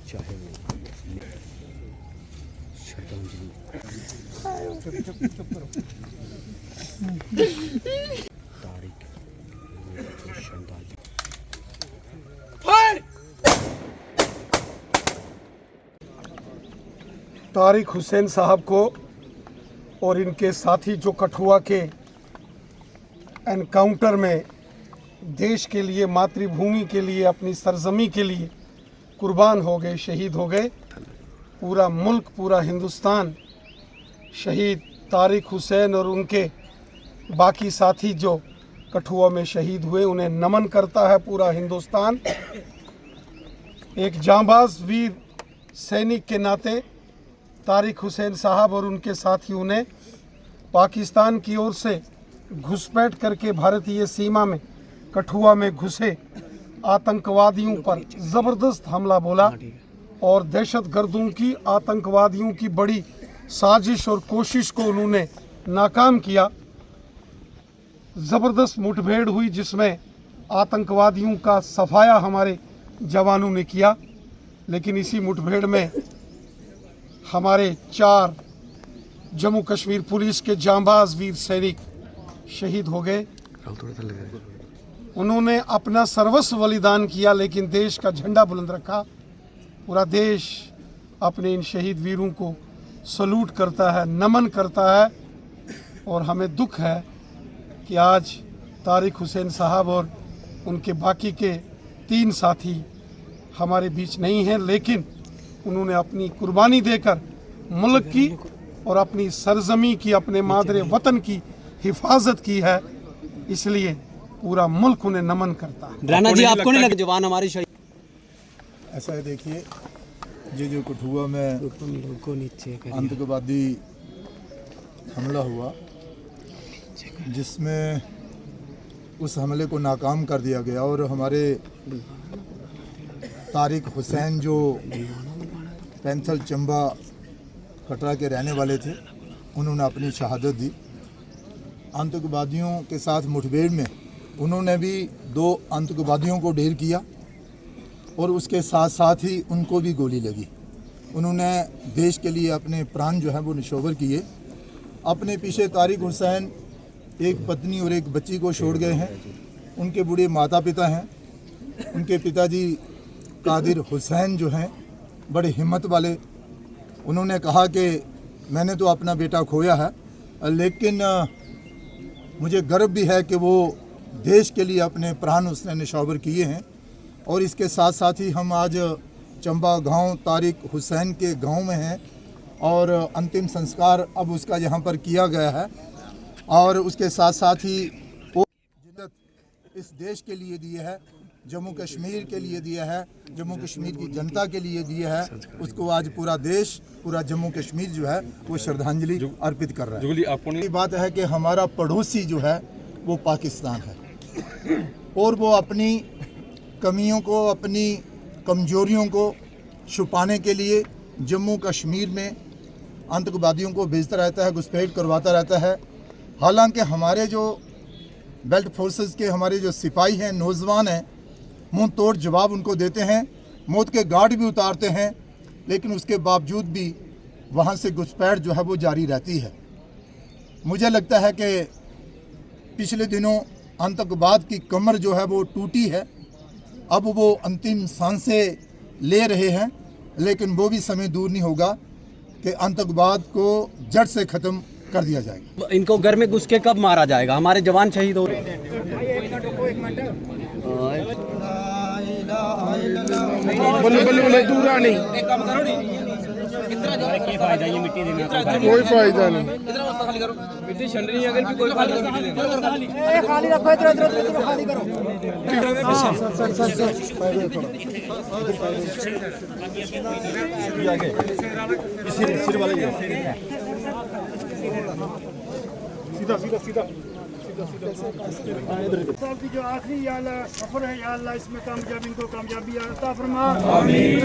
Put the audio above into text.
चाहे वो श्रद्धांजलि तारिक श्रद्धांजलि तारिक हुसैन साहब को और इनके साथी जो कठुआ के एनकाउंटर में देश के लिए, मातृभूमि के लिए, अपनी सरजमी के लिए कुर्बान हो गए, शहीद हो गए। पूरा मुल्क, पूरा हिंदुस्तान शहीद तारिक हुसैन और उनके बाकी साथी जो कठुआ में शहीद हुए उन्हें नमन करता है पूरा हिंदुस्तान। एक जांबाज वीर सैनिक के नाते तारिक हुसैन साहब और उनके साथियों ने पाकिस्तान की ओर से घुसपैठ करके भारतीय सीमा में कठुआ में घुसे आतंकवादियों पर ज़बरदस्त हमला बोला और दहशतगर्दों की, आतंकवादियों की बड़ी साजिश और कोशिश को उन्होंने नाकाम किया। ज़बरदस्त मुठभेड़ हुई जिसमें आतंकवादियों का सफाया हमारे जवानों ने किया, लेकिन इसी मुठभेड़ में हमारे 4 जम्मू कश्मीर पुलिस के जांबाज वीर सैनिक शहीद हो गए। उन्होंने अपना सर्वस्व बलिदान किया, लेकिन देश का झंडा बुलंद रखा। पूरा देश अपने इन शहीद वीरों को सलूट करता है, नमन करता है। और हमें दुख है कि आज तारिक हुसैन साहब और उनके बाकी के 3 साथी हमारे बीच नहीं हैं, लेकिन उन्होंने अपनी कुर्बानी देकर मुल्क की और अपनी सरजमी की, अपने मादरे वतन की हिफाजत की है। इसलिए पूरा मुल्क उन्हें नमन करता है। राणा जी, आपको नहीं लगा जवान हमारे शहीद? ऐसा है, देखिए, ये जो कठुआ में आतंकवादी हमला हुआ, जिसमें उस हमले को नाकाम कर दिया गया और हमारे तारिक हुसैन जो पैंथल चंबा कटरा के रहने वाले थे, उन्होंने अपनी शहादत दी। आतंकवादियों के साथ मुठभेड़ में उन्होंने भी 2 आतंकवादियों को ढेर किया और उसके साथ साथ ही उनको भी गोली लगी। उन्होंने देश के लिए अपने प्राण जो है वो निछावर किए। अपने पीछे तारिक हुसैन एक पत्नी और एक बच्ची को छोड़ गए हैं। उनके बूढ़े माता पिता हैं। उनके पिताजी कादिर हुसैन जो हैं बड़े हिम्मत वाले, उन्होंने कहा कि मैंने तो अपना बेटा खोया है, लेकिन मुझे गर्व भी है कि वो देश के लिए अपने प्राण उसने निछावर किए हैं। और इसके साथ साथ ही हम आज चंबा गांव तारिक हुसैन के गांव में हैं और अंतिम संस्कार अब उसका यहाँ पर किया गया है। और उसके साथ साथ ही वो जिद्दत इस देश के लिए दिए है, जम्मू कश्मीर के लिए दिया है, जम्मू कश्मीर की जनता के लिए दिया है, उसको आज पूरा देश, पूरा जम्मू कश्मीर जो है वो श्रद्धांजलि अर्पित कर रहा है। ये बात है कि हमारा पड़ोसी जो है वो पाकिस्तान है और वो अपनी कमियों को, अपनी कमजोरियों को छुपाने के लिए जम्मू कश्मीर में आतंकवादियों को भेजता रहता है, घुसपैठ करवाता रहता है। हालांकि हमारे जो बेल्ट फोर्सेस के हमारे जो सिपाही हैं, नौजवान हैं, मुंह तोड़ जवाब उनको देते हैं, मौत के घाट भी उतारते हैं, लेकिन उसके बावजूद भी वहाँ से घुसपैठ जो है वो जारी रहती है। मुझे लगता है कि पिछले दिनों आतंकवाद की कमर जो है वो टूटी है, अब वो अंतिम सांसें ले रहे हैं, लेकिन वो भी समय दूर नहीं होगा कि आतंकवाद को जड़ से ख़त्म कर दिया जाएगा। इनको घर में घुस के कब मारा जाएगा? हमारे जवान शहीद हो रहे हैं। दूर नहीं, क्या फायदा ये मिट्टी देने का? कोई फायदा नहीं। मिट्टी छंड रही है, अगर भी कोई फायदा नहीं है। खाली रखो, इधर खाली करो। सिर वाले सीधा सीधा सीधा साहब की जो आखिरी सफर है, या अल्लाह इसमें कामयाबी, इनको कामयाबी अता फरमा। आमीन।